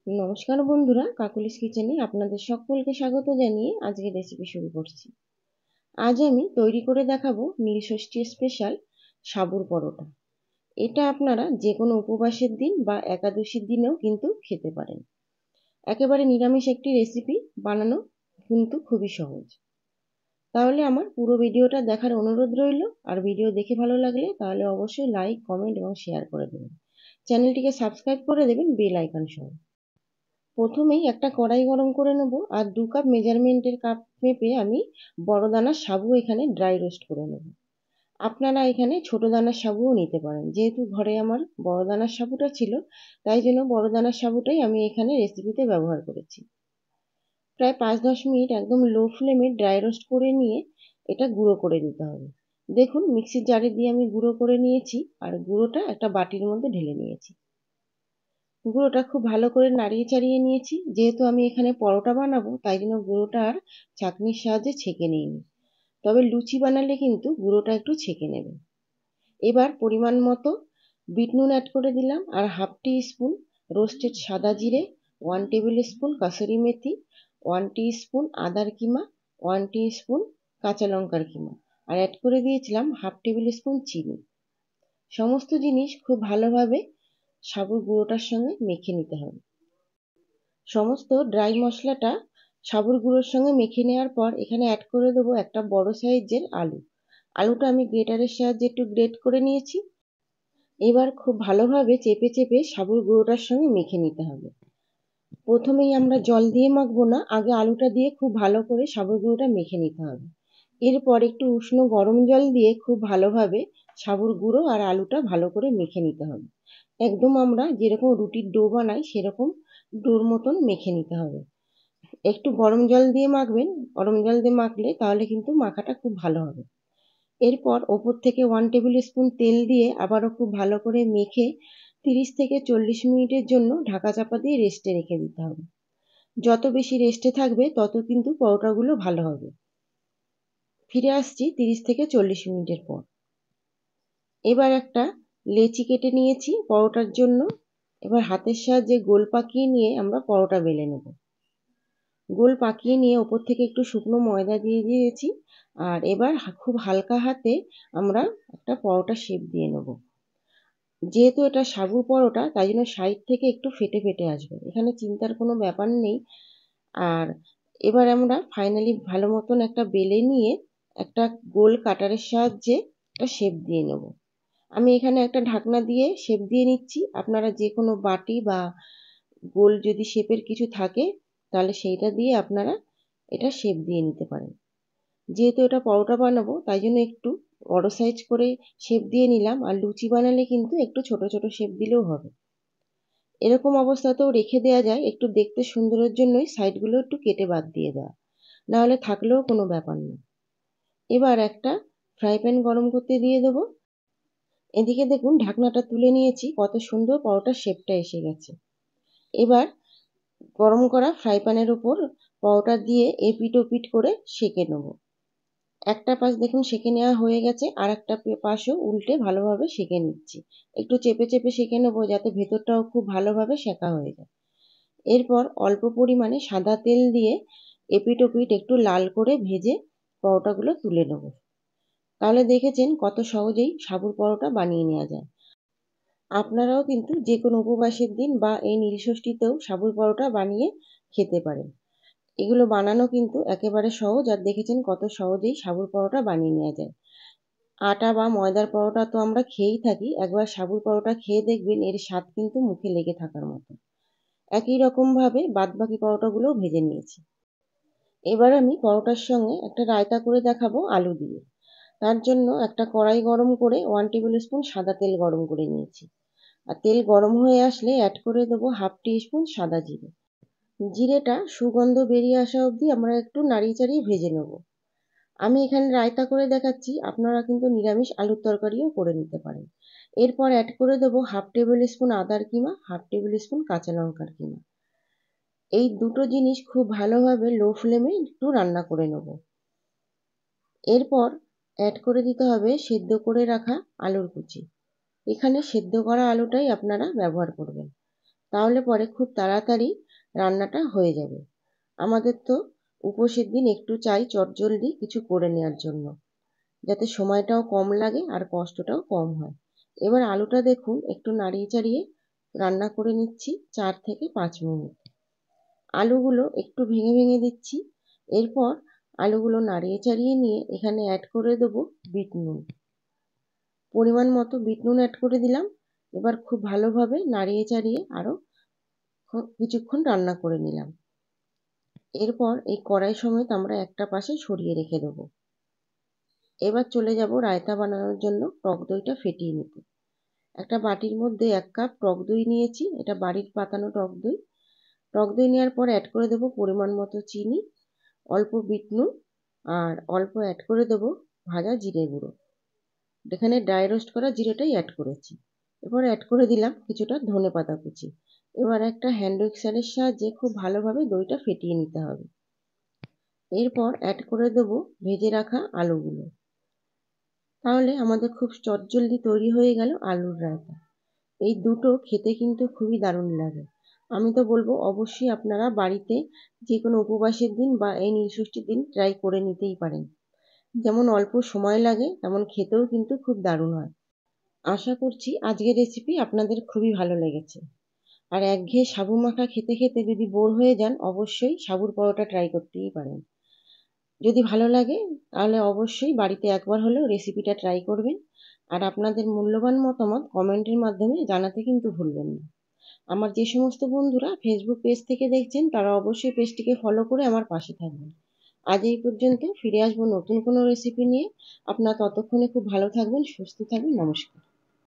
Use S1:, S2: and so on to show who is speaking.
S1: নমস্কার বন্ধুরা, কাকুলিস কিচেনে আপনাদের সকলকে স্বাগত জানিয়ে আজকে রেসিপি শুরু করছি। আজ আমি তৈরি করে দেখাবো নীলষষ্ঠী স্পেশাল সাবুর পরোটা। এটা আপনারা যে কোনো উপবাসের দিন বা একাদশীর দিনেও কিন্তু খেতে পারেন। একেবারে নিরামিষ একটি রেসিপি, বানানো কিন্তু খুবই সহজ। তাহলে আমার পুরো ভিডিওটা দেখার অনুরোধ রইল। আর ভিডিও দেখে ভালো লাগলে তাহলে অবশ্যই লাইক, কমেন্ট এবং শেয়ার করে দেবেন। চ্যানেলটিকে সাবস্ক্রাইব করে দেবেন বেল আইকন সহ। প্রথমেই একটা কড়াই গরম করে নেব, আর 2 কাপ মেজারমেন্টের কাপ মেপে আমি বড় দানার সাবু এখানে ড্রাই রোস্ট করে নেব। আপনারা এখানে ছোট দানার সাবুও নিতে পারেন। যেহেতু ঘরে আমার বড় দানার সাবুটা ছিল, তাই জন্য বড় দানার সাবুটাই আমি এখানে রেসিপিতে ব্যবহার করেছি। প্রায় 5-10 মিনিট একদম লো ফ্লেমে ড্রাই রোস্ট করে নিয়ে এটা গুঁড়ো করে নিতে হবে। দেখুন, মিক্সির জারে দিয়ে আমি গুঁড়ো করে নিয়েছি, আর গুঁড়োটা একটা বাটির মধ্যে ঢেলে নিয়েছি। গুঁড়োটা খুব ভালো করে নাড়িয়ে চাড়িয়ে নিয়েছি। যেহেতু আমি এখানে পরোটা বানাবো, তাই জন্য গুঁড়োটা আর ছাঁকনির সাহায্যে ছেঁকে নিইনি। তবে লুচি বানালে কিন্তু গুঁড়োটা একটু ছেঁকে নেবেন। এবার পরিমাণ মতো বিট নুন অ্যাড করে দিলাম, আর হাফ টি স্পুন রোস্টেড সাদা জিরে, 1 টেবিল স্পুন কাসুরি মেথি, 1 স্পুন আদার কিমা, 1 স্পুন কাঁচা লঙ্কার কিমা, আর অ্যাড করে দিয়েছিলাম হাফ টেবিল স্পুন চিনি। সমস্ত জিনিস খুব ভালোভাবে সাবুর গুঁড়োটার সঙ্গে মেখে নিতে হবে। সমস্ত ড্রাই মশলাটা সাবুর গুঁড়োর সঙ্গে মেখে নেওয়ার পর এখানে অ্যাড করে দেবো একটা বড় সাইজের আলু। আলুটা আমি গ্রেটারের সাহায্যে একটু গ্রেট করে নিয়েছি। এবার খুব ভালোভাবে চেপে চেপে সাবুর গুঁড়োটার সঙ্গে মেখে নিতে হবে। প্রথমেই আমরা জল দিয়ে মাখবো না, আগে আলুটা দিয়ে খুব ভালো করে সাবুর গুঁড়োটা মেখে নিতে হবে। এরপর একটু উষ্ণ গরম জল দিয়ে খুব ভালোভাবে সাবুর গুঁড়ো আর আলুটা ভালো করে মেখে নিতে হবে। একদম আমরা যেরকম রুটির ডো বানাই সেরকম ডোর মতন মেখে নিতে হবে। একটু গরম জল দিয়ে মাখবেন। গরম জল দিয়ে মাখলে তাহলে কিন্তু মাখাটা খুব ভালো হবে। এরপর ওপর থেকে 1 টেবিল স্পুন তেল দিয়ে আবারও খুব ভালো করে মেখে 30 থেকে 40 মিনিটের জন্য ঢাকা চাপা দিয়ে রেস্টে রেখে দিতে হবে। যত বেশি রেস্টে থাকবে তত কিন্তু পরোটাগুলো ভালো হবে। ফিরে আসছি 30 থেকে 40 মিনিটের পর। এবার একটা লেচি কেটে নিয়েছি পরোটার জন্য। এবার হাতের সাহায্যে গোল পাকিয়ে নিয়ে আমরা পরোটা বেলে নেব। গোল পাকিয়ে নিয়ে ওপর থেকে একটু শুকনো ময়দা দিয়ে দিয়েছি। আর এবার খুব হালকা হাতে আমরা একটা পরোটা শেপ দিয়ে নেব। যেহেতু এটা সাবু পরোটা, তাই জন্য সাইড থেকে একটু ফেটে ফেটে আসবে, এখানে চিন্তার কোনো ব্যাপার নেই। আর এবার আমরা ফাইনালি ভালো মতন একটা বেলে নিয়ে একটা গোল কাটারের সাহায্যে একটা শেপ দিয়ে নেব। আমি এখানে একটা ঢাকনা দিয়ে শেপ দিয়ে নিচ্ছি। আপনারা যে কোনো বাটি বা গোল যদি শেপের কিছু থাকে তাহলে সেইটা দিয়ে আপনারা এটা শেপ দিয়ে নিতে পারেন। যেহেতু এটা পরোটা বানাবো, তাই জন্য একটু বড় সাইজ করে শেপ দিয়ে নিলাম। আর লুচি বানালে কিন্তু একটু ছোট ছোট শেপ দিলেও হবে। এরকম অবস্থাতেও রেখে দেওয়া যায়, একটু দেখতে সুন্দরের জন্যই সাইডগুলো একটু কেটে বাদ দিয়ে দেওয়া, নাহলে থাকলেও কোনো ব্যাপার না। এবার একটা ফ্রাই প্যান গরম করতে দিয়ে দেবো। এদিকে দেখুন, ঢাকনাটা তুলে নিয়েছি, কত সুন্দর পরোটার শেপটা এসে গেছে। এবার গরম করা ফ্রাই প্যানের উপর পরোটা দিয়ে এপিট ওপিট করে সেঁকে নেব। একটা পাশ দেখুন সেঁকে নেওয়া হয়ে গেছে, আর একটা পাশও উল্টে ভালোভাবে সেঁকে নিচ্ছি। একটু চেপে চেপে সেঁকে নেবো যাতে ভেতরটাও খুব ভালোভাবে সেঁকা হয়ে যায়। এরপর অল্প পরিমাণে সাদা তেল দিয়ে এপিট ওপিট একটু লাল করে ভেজে পরোটাগুলো তুলে নেব। তাহলে দেখেছেন কত সহজেই সাবুর পরোটা বানিয়ে নেওয়া যায়। আপনারাও কিন্তু যে কোনো উপবাসের দিন বা এই নীলষষ্ঠীতেও সাবুর পরোটা বানিয়ে খেতে পারেন। এগুলো বানানো কিন্তু একেবারে সহজ, আর দেখেছেন কত সহজেই সাবুর পরোটা বানিয়ে নেওয়া যায়। আটা বা ময়দার পরোটা তো আমরা খেয়েই থাকি, একবার সাবুর পরোটা খেয়ে দেখবেন, এর স্বাদ কিন্তু মুখে লেগে থাকার মতো। একই রকমভাবে বাদবাকি পরোটাগুলোও ভেজে নিয়েছি। এবার আমি পরোটার সঙ্গে একটা রায়তা করে দেখাবো আলু দিয়ে। তার জন্য একটা কড়াই গরম করে 1 টেবিল স্পুন সাদা তেল গরম করে নিয়েছি। আর তেল গরম হয়ে আসলে অ্যাড করে দেবো হাফ টি স্পুন সাদা জিরে। জিরেটা সুগন্ধ বেরিয়ে আসা অবধি আমরা একটু নাড়িয়ে চাড়িয়ে ভেজে নেব। আমি এখানে রায়তা করে দেখাচ্ছি, আপনারা কিন্তু নিরামিষ আলুর তরকারিও করে নিতে পারেন। এরপর অ্যাড করে দেবো হাফ টেবিল স্পুন আদার কিমা, হাফ টেবিল স্পুন কাঁচা লঙ্কার কিমা। এই দুটো জিনিস খুব ভালোভাবে লো ফ্লেমে একটু রান্না করে নেব। এরপর অ্যাড করে দিতে হবে সেদ্ধ করে রাখা আলুর কুচি। এখানে সেদ্ধ করা আলুটাই আপনারা ব্যবহার করবেন। তাহলে পরে খুব তাড়াতাড়ি রান্নাটা হয়ে যাবে। আমাদের তো উপোসের দিন একটু চাই চটজলদি কিছু করে নেওয়ার জন্য, যাতে সময়টাও কম লাগে আর কষ্টটাও কম হয়। এবার আলুটা দেখুন একটু নাড়িয়ে চাড়িয়ে রান্না করে নিচ্ছি 4 থেকে 5 মিনিট। আলুগুলো একটু ভেঙে ভেঙে দিচ্ছি। এরপর আলুগুলো নাড়িয়ে চাড়িয়ে নিয়ে এখানে অ্যাড করে দেবো বিট নুন। পরিমাণ মতো বিট নুন অ্যাড করে দিলাম। এবার খুব ভালোভাবে নাড়িয়ে চাড়িয়ে আরও কিছুক্ষণ রান্না করে নিলাম। এরপর এই কড়াই সমেত আমরা একটা পাশে সরিয়ে রেখে দেবো। এবার চলে যাব রায়তা বানানোর জন্য টক দইটা ফেটিয়ে নিতে। একটা বাটির মধ্যে 1 কাপ টক দই নিয়েছি, এটা বাড়ির পাতানো টক দই। টক দই নেওয়ার পর অ্যাড করে দেবো পরিমাণ মতো চিনি, অল্প বিট নুন আর অল্প অ্যাড করে দেবো ভাজা জিরে গুঁড়ো। এখানে ড্রাই রোস্ট করা জিরেটাই অ্যাড করেছি। এবার অ্যাড করে দিলাম কিছুটা ধনেপাতা কুচি। এবার একটা হ্যান্ড মিক্সারের সাহায্যে খুব ভালোভাবে দইটা ফেটিয়ে নিতে হবে। এরপর অ্যাড করে দেবো ভেজে রাখা আলুগুলো। তাহলে আমাদের খুব চটজলদি তৈরি হয়ে গেল আলুর রায়তা। এই দুটো খেতে কিন্তু খুবই দারুণ লাগে। আমি তো বলবো অবশ্যই আপনারা বাড়িতে যে কোনো উপবাসের দিন বা এই নীলষষ্ঠীর দিন ট্রাই করে নিতেই পারেন। যেমন অল্প সময় লাগে তেমন খেতেও কিন্তু খুব দারুণ হয়। আশা করছি আজকের রেসিপি আপনাদের খুবই ভালো লেগেছে। আর একঘেয়ে সাবু মাখা খেতে খেতে যদি বোর হয়ে যান অবশ্যই সাবুর পরোটা ট্রাই করতেই পারেন। যদি ভালো লাগে তাহলে অবশ্যই বাড়িতে একবার হলেও রেসিপিটা ট্রাই করবেন। আর আপনাদের মূল্যবান মতামত কমেন্টের মাধ্যমে জানাতে কিন্তু ভুলবেন না। আমার যে সমস্ত বন্ধুরা ফেসবুক পেজ থেকে দেখছেন তারা অবশ্যই পেজটিকে ফলো করে আমার পাশে থাকবেন। আজ এই পর্যন্ত, ফিরে আসবো নতুন কোনো রেসিপি নিয়ে। আপনারা ততক্ষণে খুব ভালো থাকবেন, সুস্থ থাকবেন। নমস্কার।